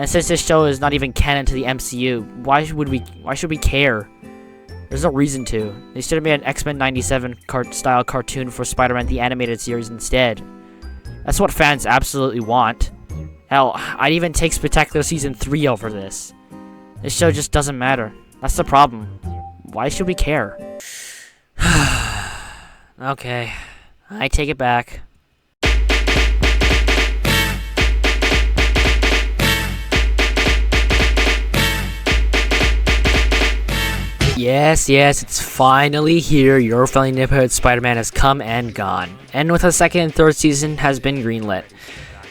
And since this show is not even canon to the MCU, why should we care? There's no reason to. They should have made an X-Men 97 style cartoon for Spider-Man the Animated Series instead. That's what fans absolutely want. Hell, I'd even take Spectacular Season 3 over this. This show just doesn't matter. That's the problem. Why should we care? Okay, I take it back. Yes, it's finally here. Your friendly neighborhood Spider-Man has come and gone. And with a second and third season has been greenlit.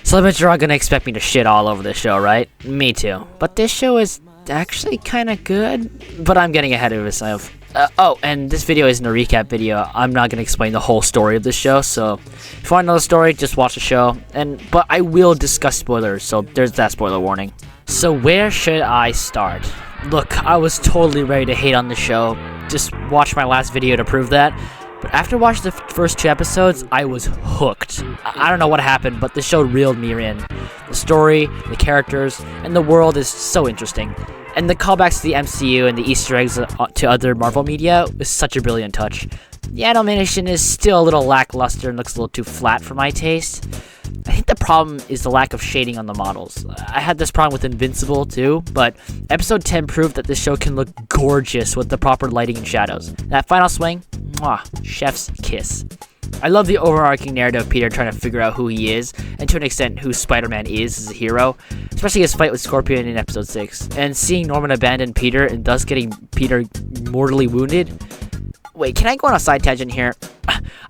So I bet you're all gonna expect me to shit all over this show, right? Me too. But this show is actually kinda good. But I'm getting ahead of myself. Oh, and this video isn't a recap video. I'm not gonna explain the whole story of the show, so if you want to know the story, just watch the show. But I will discuss spoilers, so there's that spoiler warning. So where should I start? Look, I was totally ready to hate on the show. Just watch my last video to prove that. But after watching the first 2 episodes, I was hooked. I don't know what happened, but the show reeled me in. The story, the characters, and the world is so interesting. And the callbacks to the MCU and the Easter eggs to other Marvel media is such a brilliant touch. The animation is still a little lackluster and looks a little too flat for my taste. I think the problem is the lack of shading on the models. I had this problem with Invincible too, but episode 10 proved that this show can look gorgeous with the proper lighting and shadows. That final swing, mwah, chef's kiss. I love the overarching narrative of Peter trying to figure out who he is, and to an extent who Spider-Man is as a hero, especially his fight with Scorpion in episode 6, and seeing Norman abandon Peter and thus getting Peter mortally wounded. Wait, can I go on a side tangent here?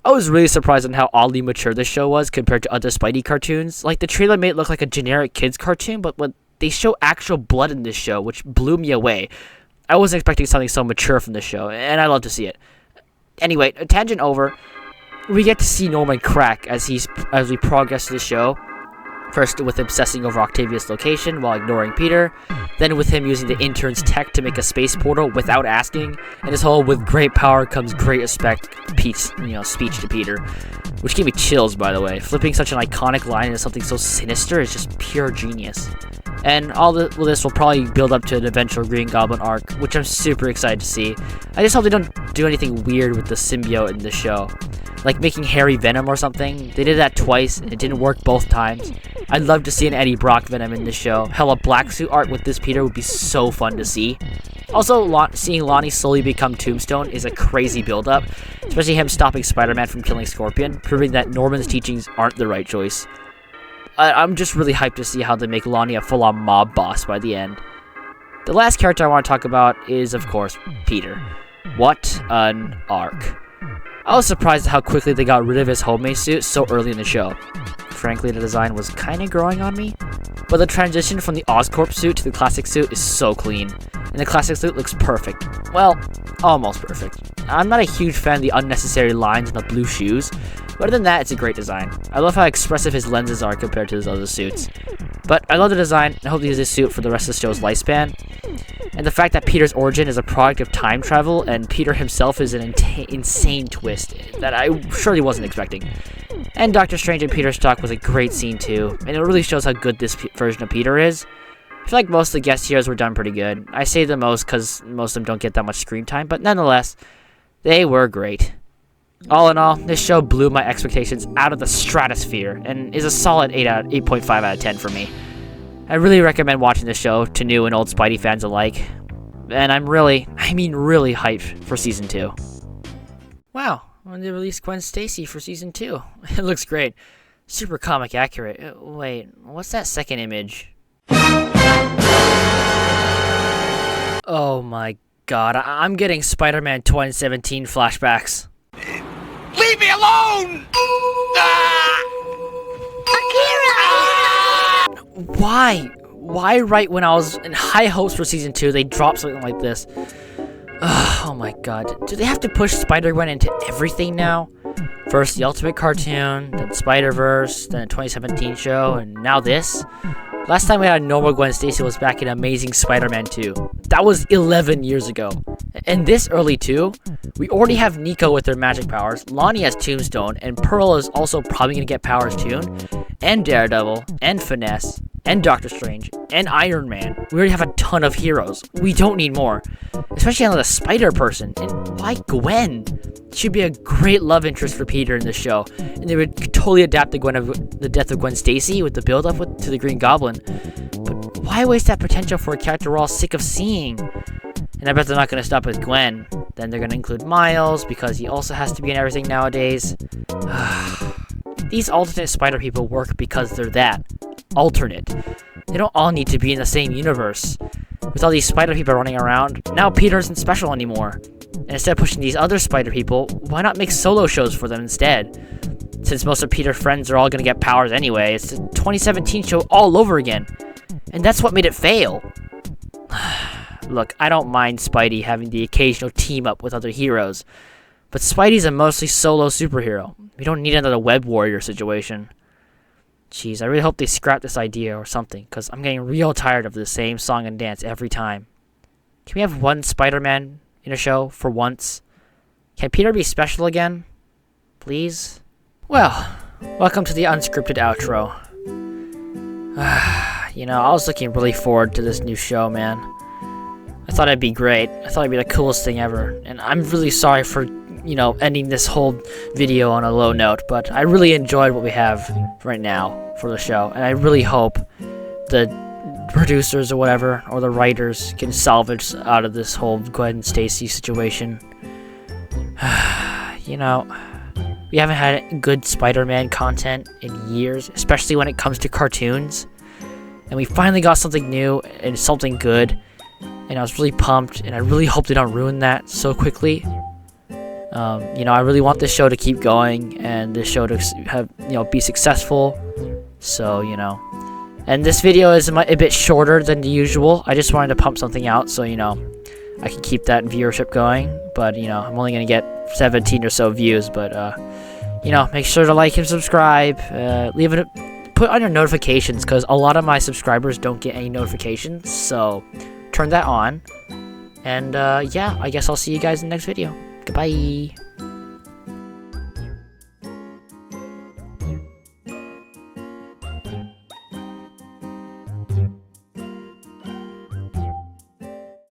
I was really surprised on how oddly mature this show was compared to other Spidey cartoons. Like, the trailer made it look like a generic kids cartoon, but when they show actual blood in this show, which blew me away. I wasn't expecting something so mature from this show, and I love to see it. Anyway, a tangent over. We get to see Norman crack as we progress through the show. First with obsessing over Octavius' location while ignoring Peter, then with him using the intern's tech to make a space portal without asking, and his whole "with great power comes great respect" speech to Peter, which gave me chills, by the way. Flipping such an iconic line into something so sinister is just pure genius. And all this will probably build up to an eventual Green Goblin arc, which I'm super excited to see. I just hope they don't do anything weird with the symbiote in the show. Like making Harry Venom or something. They did that twice, and it didn't work both times. I'd love to see an Eddie Brock Venom in this show. Hell, a black suit art with this Peter would be so fun to see. Also, seeing Lonnie slowly become Tombstone is a crazy build-up, especially him stopping Spider-Man from killing Scorpion, proving that Norman's teachings aren't the right choice. I'm just really hyped to see how they make Lonnie a full-on mob boss by the end. The last character I want to talk about is, of course, Peter. What an arc. I was surprised at how quickly they got rid of his homemade suit so early in the show. Frankly, the design was kinda growing on me, but the transition from the Oscorp suit to the classic suit is so clean, and the classic suit looks perfect. Well, almost perfect. I'm not a huge fan of the unnecessary lines and the blue shoes, but other than that, it's a great design. I love how expressive his lenses are compared to his other suits. But I love the design, and I hope they use this suit for the rest of the show's lifespan. And the fact that Peter's origin is a product of time travel, and Peter himself is an insane twist that I surely wasn't expecting. And Doctor Strange and Peter Stark was a great scene too, and it really shows how good this version of Peter is. I feel like most of the guest heroes were done pretty good. I say the most because most of them don't get that much screen time, but nonetheless, they were great. All in all, this show blew my expectations out of the stratosphere, and is a solid 8.5 out of 10 for me. I really recommend watching this show to new and old Spidey fans alike, and I'm really hyped for Season 2. Wow, when they released Gwen Stacy for Season 2. It looks great. Super comic accurate. Wait, what's that second image? Oh my god, I'm getting Spider-Man 2017 flashbacks. Leave me alone! Akira! Why? Why right when I was in high hopes for Season 2, they drop something like this? Oh my god. Do they have to push Spider-Gwen into everything now? First the Ultimate cartoon, then Spider-Verse, then a 2017 show, and now this? Last time we had a normal Gwen Stacy was back in Amazing Spider-Man 2. That was 11 years ago. And this early too, we already have Nico with her magic powers, Lonnie has Tombstone, and Pearl is also probably going to get powers too, and Daredevil, and Finesse, and Doctor Strange, and Iron Man. We already have a ton of heroes. We don't need more. Especially another spider person. And why Gwen? She'd be a great love interest for Peter in this show. And they would totally adapt the death of Gwen Stacy with the build-up to the Green Goblin. But why waste that potential for a character we're all sick of seeing? And I bet they're not going to stop with Gwen. Then they're going to include Miles, because he also has to be in everything nowadays. These alternate spider people work because they're that. Alternate. They don't all need to be in the same universe. With all these spider people running around, now Peter isn't special anymore. And instead of pushing these other spider people, why not make solo shows for them instead? Since most of Peter's friends are all going to get powers anyway, it's the 2017 show all over again. And that's what made it fail. Look, I don't mind Spidey having the occasional team up with other heroes, but Spidey's a mostly solo superhero. We don't need another Web Warrior situation. Jeez, I really hope they scrap this idea or something, because I'm getting real tired of the same song and dance every time. Can we have one Spider-Man in a show for once? Can Peter be special again? Please? Well, welcome to the unscripted outro. You know, I was looking really forward to this new show, man. I thought it'd be great. I thought it'd be the coolest thing ever. And I'm really sorry for, you know, ending this whole video on a low note, but I really enjoyed what we have right now for the show. And I really hope the producers or whatever, or the writers, can salvage out of this whole Gwen Stacy situation. You know, we haven't had good Spider-Man content in years, especially when it comes to cartoons. And we finally got something new and something good. And I was really pumped, and I really hope they don't ruin that so quickly. You know, I really want this show to keep going, and this show to have, you know, be successful. So, you know, and this video is a bit shorter than the usual. I just wanted to pump something out, so, you know, I can keep that viewership going. But, you know, I'm only gonna get 17 or so views. But, you know, make sure to like and subscribe. Put on your notifications, because a lot of my subscribers don't get any notifications. So turn that on. And yeah, I guess I'll see you guys in the next video. Goodbye.